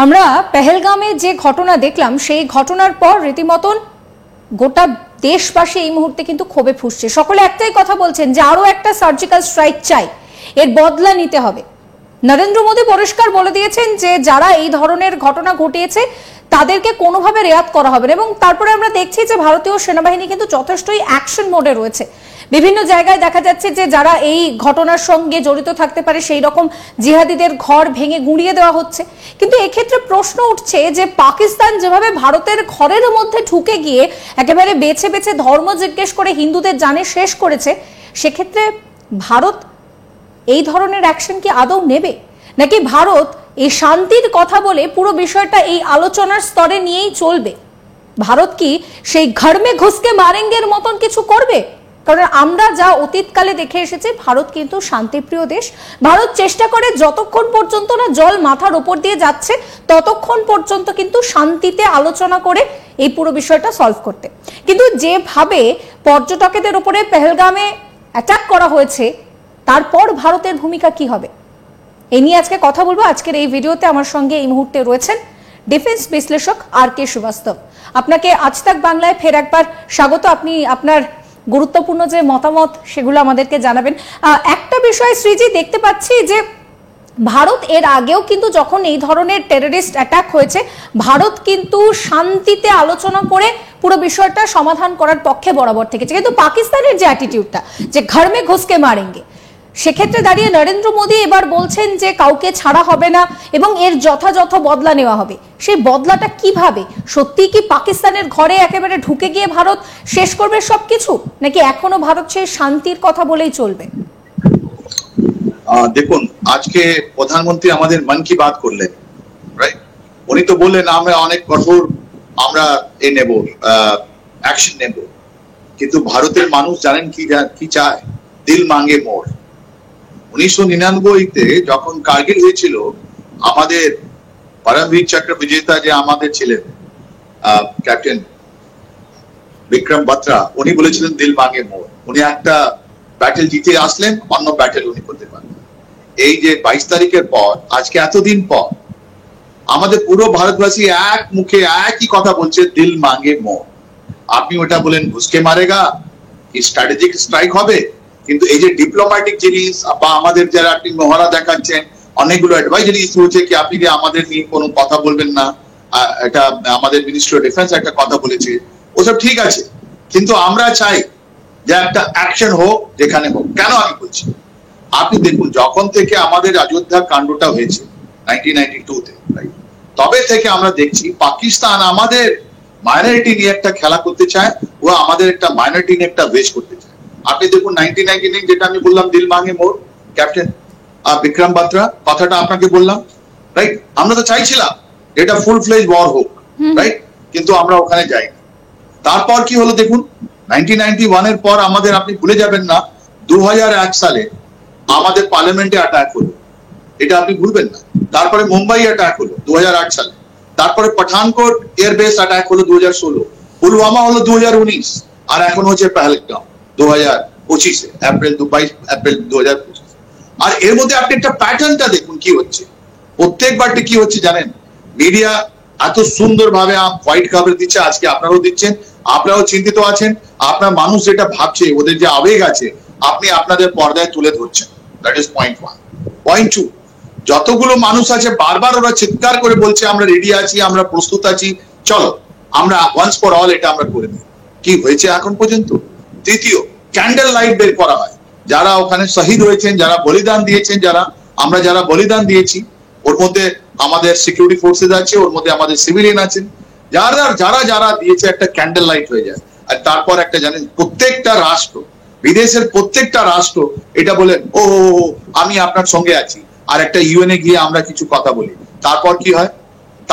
আমরা পেহেলগামে যে ঘটনা দেখলাম সেই ঘটনার পর রীতিমতন গোটা দেশবাসী এই মুহূর্তে কিন্তু ক্ষোভে ফুঁসছে। সকলে একটাই কথা বলছেন যে আরো একটা সার্জিক্যাল স্ট্রাইক চাই, এর বদলা নিতে হবে। নরেন্দ্র মোদী পরিষ্কার বলে দিয়েছেন যে যারা এই ধরনের ঘটনা ঘটিয়েছে তাদেরকে কোনোভাবে রেয়াত করা হবে না। এবং তারপরে আমরা দেখছি যে ভারতীয় সেনাবাহিনী কিন্তু যথেষ্টই অ্যাকশন মোডে রয়েছে। বিভিন্ন জায়গায় দেখা যাচ্ছে যে যারা এই ঘটনার সঙ্গে জড়িত থাকতে পারে সেই রকম জিহাদিদের ঘর ভেঙে গুঁড়িয়ে দেওয়া হচ্ছে। কিন্তু এক্ষেত্রে প্রশ্ন উঠছে যে পাকিস্তান যেভাবে ভারতের ঘরের মধ্যে ঢুকে গিয়ে একেবারে বেছে বেছে ধর্ম জিজ্ঞেস করে হিন্দুদের জানে শেষ করেছে, সেক্ষেত্রে ভারত এই ধরনের অ্যাকশন কি আদৌ নেবে, নাকি ভারত এই শান্তির কথা বলে পুরো বিষয়টা এই আলোচনার স্তরে নিয়েই চলবে? ভারত কি সেই ঘর মে ঘুসকে মারেঙ্গের মতন কিছু করবে? কারণ আমরা যা অতীতকালে দেখে এসেছি, ভারত কিন্তু শান্তিপ্রিয় দেশ। ভারত চেষ্টা করে যতক্ষণ পর্যন্ত না জল মাথার উপর দিয়ে যাচ্ছে ততক্ষণ পর্যন্ত কিন্তু শান্তিতে আলোচনা করে এই পুরো বিষয়টা সলভ করতে। কিন্তু যেভাবে পর্যটকদের উপরে পেহেলগামে অ্যাটাক করা হয়েছে, তারপর ভারতের ভূমিকা কি হবে, এই নিয়ে আজকে কথা বলবো। আজকের এই ভিডিওতে আমার সঙ্গে এই মুহূর্তে রয়েছেন ডিফেন্স বিশ্লেষক আর কে শ্রীবাস্তব। আপনাকে আজ তাক বাংলায় ফের একবার স্বাগত। আপনি আপনার গুরুত্বপূর্ণ যে মতামত সেগুলো আমাদেরকে জানাবেন। একটা বিষয় শ্রীজি, দেখতে পাচ্ছি যে ভারত এর আগেও কিন্তু যখন এই ধরনের টেররিস্ট অ্যাটাক হয়েছে, ভারত কিন্তু শান্তিতে আলোচনা করে পুরো বিষয়টা সমাধান করার পক্ষে বরাবর থেকেছে। কিন্তু পাকিস্তানের যে অ্যাটিটিউডটা যে ঘর মে ঘুসকে মারেঙ্গে, সেক্ষেত্রে দাঁড়িয়ে নরেন্দ্র মোদী এবার বলছেন যে কাউকে ছাড়া হবে না এবং এর যথাযথ বদলা নেওয়া হবে। সেই বদলাটা কিভাবে? সত্যি কি পাকিস্তানের ঘরে একেবারে ঢুকে গিয়ে ভারত শেষ করবে সবকিছু, নাকি এখনো ভারত সেই শান্তির কথা বলেই চলবে? দেখুন, আজকে প্রধানমন্ত্রী আমাদের মন কি বাত করলেন, রাইট? উনি তো বললেন আমরা অনেক কঠোর আমরা নেব, অ্যাকশন নেব। কিন্তু ভারতের মানুষ জানেন কি চায়? দিল মাঙ্গে মোর। 1999-তে যখন কার্গিল হয়েছিল, আমাদের পরমবীর চক্র বিজেতা যে আমাদের ছিলেন ক্যাপ্টেন বিক্রম বাত্রা, উনি বলেছিলেন দিল মাঙ্গে মোর। উনি একটা ব্যাটেল জিতে আসলেন, অন্য ব্যাটেল উনি করতে পারবেন। এই যে 22 তারিখের পর, আজকে এতদিন পর আমাদের পুরো ভারতবাসী এক মুখে একই কথা বলছে, দিল মাঙ্গে মোর। আপনি ওটা বলেন ঘুসকে মারেগা কি স্ট্র্যাটেজিক স্ট্রাইক হবে, কিন্তু এই যে ডিপ্লোম্যাটিক জিনিস বা আমাদের যারা আপনি মহড়া দেখাচ্ছেন, অনেকগুলো অ্যাডভাইজারি ইস্যু হচ্ছে কি আপনি যে আমাদের নিয়ে কোনো কথা বলবেন না, এটা আমাদের মিনিস্ট্রি অফ ডিফেন্স একটা কথা বলেছে, ওসব ঠিক আছে। কিন্তু আমরা চাই যে একটা অ্যাকশন হোক, যেখানে হোক। কেন আমি বলছি, আপনি দেখুন, যখন থেকে আমাদের অযোধ্যা কাণ্ডটা হয়েছে 1992-তে, তবে থেকে আমরা দেখছি পাকিস্তান আমাদের মাইনরিটি নিয়ে একটা খেলা করতে চায়, ও আমাদের একটা মাইনরিটি নিয়ে একটা ওয়েস্ট করতে চায়। আপনি দেখুন 1999 যেটা আমি বললাম দিল মাঙ্গে মোর, ক্যাপ্টেন বিক্রম বাত্রা কথাটা আপনাকে বললাম, রাইট? আমরা তো চাইছিলাম এটা ফুল ফ্লেজ ওয়ার হোক, রাইট? কিন্তু আমরা ওখানে যাই। তারপর কি হলো দেখুন, 1991-এর পর আমাদের, আপনি ভুলে যাবেন না, 2001 সালে আমাদের পার্লামেন্টে অ্যাটাক হলো, এটা আপনি ভুলবেন না। তারপরে মুম্বাই অ্যাটাক হলো 2008 সালে, তারপরে পাঠানকোট এয়ারবেস অ্যাটাক হলো 2016, পুলওয়ামা হলো 2019, আর এখন হচ্ছে পেহেলগাম 2025-এ, এপ্রিল 2025। আর এর মধ্যে আপনি একটা প্যাটার্নটা দেখুন কি হচ্ছে। প্রত্যেকবারটি কি হচ্ছে জানেন? মিডিয়া এত সুন্দরভাবে হোয়াইট কভার দিচ্ছে, আজকে আপনারাও দিচ্ছেন, আপনারাও চিন্তিত আছেন, আপনার মানুষ যেটা ভাবছে, ওদের যে আবেগ আছে, আপনি আপনাদের পর্দায় তুলে ধরছেন। That is point 1। পয়েন্ট 2, যতগুলো মানুষ আছে বারবার ওরা চিৎকার করে বলছে আমরা রেডি আছি, আমরা প্রস্তুত আছি, চলো আমরা ওয়ান্স ফর অল এটা আমরা করে দিই। কি হয়েছে এখন পর্যন্ত? তৃতীয়, ক্যান্ডেল লাইট বের করা হয়। যারা ওখানে শহীদ হয়েছেন, যারা বলিদান দিয়েছেন, যারা বলিদান দিয়েছি, ওর মধ্যে আমাদের সিকিউরিটি ফোর্সেস আছে, ওর মধ্যে আমাদের সিভিলিয়ান আছেন, যারা দিয়েছে, একটা ক্যান্ডেল লাইট হয়ে যায়। আর তারপর একটা জানেন, প্রত্যেকটা রাষ্ট্র, বিদেশের প্রত্যেকটা রাষ্ট্র এটা বলেন, ও আমি আপনার সঙ্গে আছি, আর একটা ইউএনএ গিয়ে আমরা কিছু কথা বলি। তারপর কি হয়?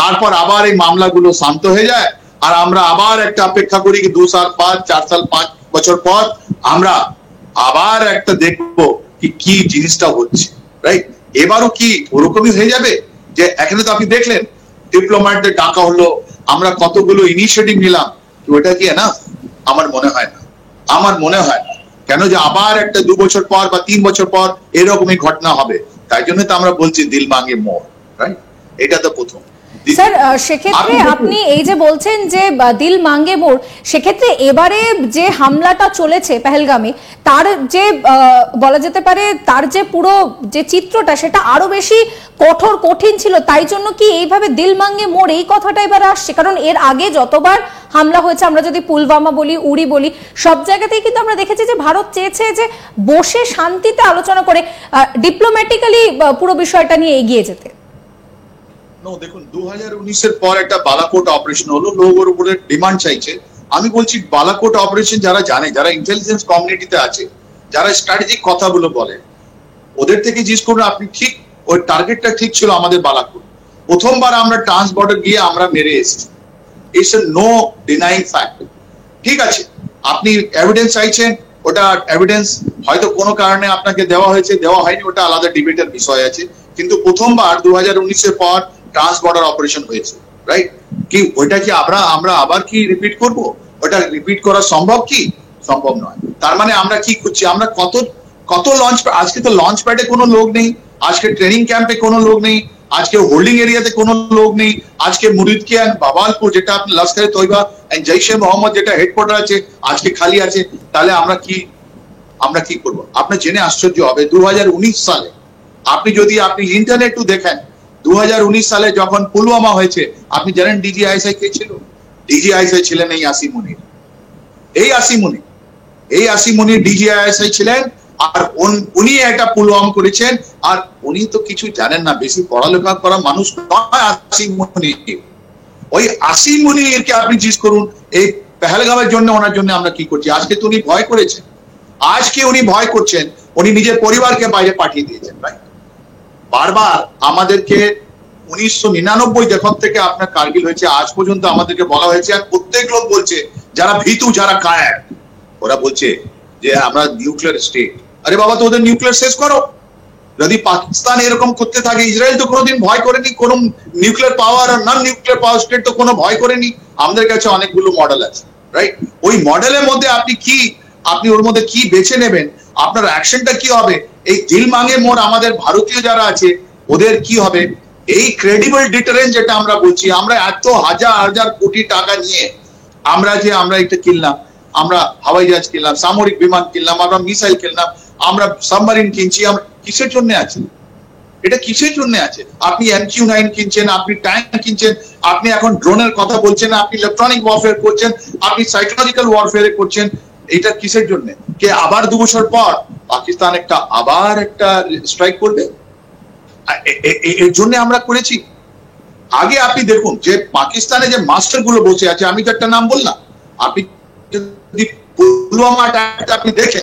তারপর আবার এই মামলাগুলো শান্ত হয়ে যায়, আর আমরা আবার একটা অপেক্ষা করি কি 2 সাল 5, 4 সাল 5 বছর পর আমরা আবার একটা দেখবো কি জিনিসটা হচ্ছে, রাইট? এবারও কি ওরকমই হয়ে যাবে? যে এখানে তো আপনি দেখলেন ডিপ্লোম্যাটদের ডাকা হলো, আমরা কতগুলো ইনিশিয়েটিভ নিলাম, ওটা কি না? আমার মনে হয় না। কেন যে আবার একটা 2 বছর পর বা 3 বছর পর এরকমই ঘটনা হবে। তাই জন্য তো আমরা বলছি দিল মাঙ্গে মোর, রাইট? এটা তো প্রথম। স্যার সেক্ষেত্রে আপনি এই যে বলছেন যে দিল মাঙ্গে মোর, সেক্ষেত্রে এবারে যে হামলাটা চলেছে পেহেলগামে, তার যে বলা যেতে পারে তার যে পুরো যে চিত্রটা সেটা আরো বেশি কঠোর কঠিন ছিল, তাই জন্য কি এইভাবে দিল মাঙ্গে মোর এই কথাটা এবার আসছে? কারণ এর আগে যতবার হামলা হয়েছে, আমরা যদি পুলওয়ামা বলি, উড়ি বলি, সব জায়গাতেই কিন্তু আমরা দেখেছি যে ভারত চেয়েছে যে বসে শান্তিতে আলোচনা করে ডিপ্লোম্যাটিক্যালি পুরো বিষয়টা নিয়ে এগিয়ে যেতে। দেখুন 2019-এর পর একটা বালাকোট অপারেশন হলো, লোক ওর উপরে ডিমান্ড চাইছে। আমি বলছি বালাকোট অপারেশন যারা জানে, যারা ইন্টেলিজেন্স কমিউনিটিতে আছে, যারা স্ট্র্যাটেজিক কথাগুলো বলে, ওদের থেকে জিজ্ঞেস করুন আপনি ঠিক ওই টার্গেটটা ঠিক ছিল আমাদের বালাকোট। প্রথমবার আমরা ট্রান্স বর্ডার গিয়ে আমরা মেরে এসেছি, it's a no denying fact. ঠিক আছে, আপনি এভিডেন্স চাইছেন, ওটা এভিডেন্স হয়তো কোনো কারণে আপনাকে দেওয়া হয়েছে, দেওয়া হয়নি, ওটা আলাদা ডিবেটের বিষয় আছে। কিন্তু প্রথমবার 2019-এর পর ট্রান্স বর্ডার অপারেশন হয়েছে, রাইট? কি ওইটা কি আমরা আবার কি রিপিট করব? ওটা রিপিট করা সম্ভব কি? সম্ভব নয়। তার মানে আমরা কি করছি, আমরা কত লঞ্চ, আজকে তো লঞ্চ প্যাডে কোনো লোক নেই, আজকে ট্রেনিং ক্যাম্পে কোনো লোক নেই, আজকে হোল্ডিং এরিয়াতে কোনো লোক নেই, আজকে মুরিদকিয়ান বাবালপুর যেটা আপনি লস্করে তৈবা এন্ড জৈশে মোহাম্মদ যেটা হেডকোয়ার্টার আছে, আজকে খালি আছে। তাহলে আমরা কি করব? আপনার জেনে আশ্চর্য হবে 2019 সালে আপনি যদি ইন্টারনেটও দেখেন, 2019 সালে যখন পুলওয়ামা হয়েছে, আপনি জানেন ডিজিআইএসআই কে ছিল? ডিজিআইএসআই ছিলেন এই আসিম মুনির। এই আসিম মুনির ডিজিআইএসআই ছিলেন, আর উনি একটা পুলওয়ামা করেছেন। আর উনি তো কিছু জানেন না, বেশি পড়ালেখা করা মানুষ নয় আসিম মুনির। ওই আসিম মুনিরকে আপনি জিজ্ঞেস করুন এই পেহেলগামের জন্য, ওনার জন্য আমরা কি করছি। আজকে তো উনি ভয় করেছেন, আজকে উনি ভয় করছেন, উনি নিজের পরিবারকে বাইরে পাঠিয়ে দিয়েছেন। রাইট? বারবার আমাদেরকে 1999 যখন থেকে আপনার কারগিল হয়েছে আজ পর্যন্ত আমাদেরকে বলা হয়েছে, আর প্রত্যেক লোক বলছে, যারা ভীতু, যারা কায়ার, ওরা বলছে যে আমরা নিউক্লিয়ার স্টেট। আরে বাবা, তো ওদের নিউক্লিয়ার শেষ করো। যদি পাকিস্তান এরকম করতে থাকে, ইসরায়েল তো কোনোদিন ভয় করেনি, কোন নিউক্লিয়ার পাওয়ার আর নন নিউক্লিয়ার পাওয়ার স্টেট তো কোনো ভয় করেনি। আমাদের কাছে অনেকগুলো মডেল আছে, রাইট? ওই মডেলের মধ্যে আপনি ওর মধ্যে কি বেছে নেবেন, আপনার অ্যাকশনটা কি হবে, এই দিল মাঙ্গে মোর আমাদের ভারতীয় যারা আছে ওদের কি হবে? এই ক্রেডিবল ডিটারেন্স যেটা আমরা বলছি, আমরা এত হাজার হাজার কোটি টাকা নিয়ে আমরা এটা কিনলাম, আমরা হাওয়াই জাহাজ কিনলাম, সামরিক বিমান কিনলাম, আমরা মিসাইল কিনলাম, আমরা সাবমারিন কিনছি, আমরা কিসের জন্য আছে? এটা কিসের জন্য আছে? আপনি MQ-9 কিনছেন, আপনি ট্যাঙ্ক কিনছেন, আপনি এখন ড্রোনের কথা বলছেন, আপনি ইলেকট্রনিক ওয়ারফেয়ার করছেন, আপনি সাইকোলজিক্যাল ওয়ারফেয়ার করছেন। এটা কিসের জন্য? কে আবার 2 বছর পর পাকিস্তান আবার একটা স্ট্রাইক করবে? এর জন্য আমরা করেছি। আগে আপনি দেখুন যে পাকিস্তানে যে মাস্টার গুলো বসে আছে, আমি তো একটা নাম বললাম, আপনি যদি পুলওয়ামা আপনি দেখেন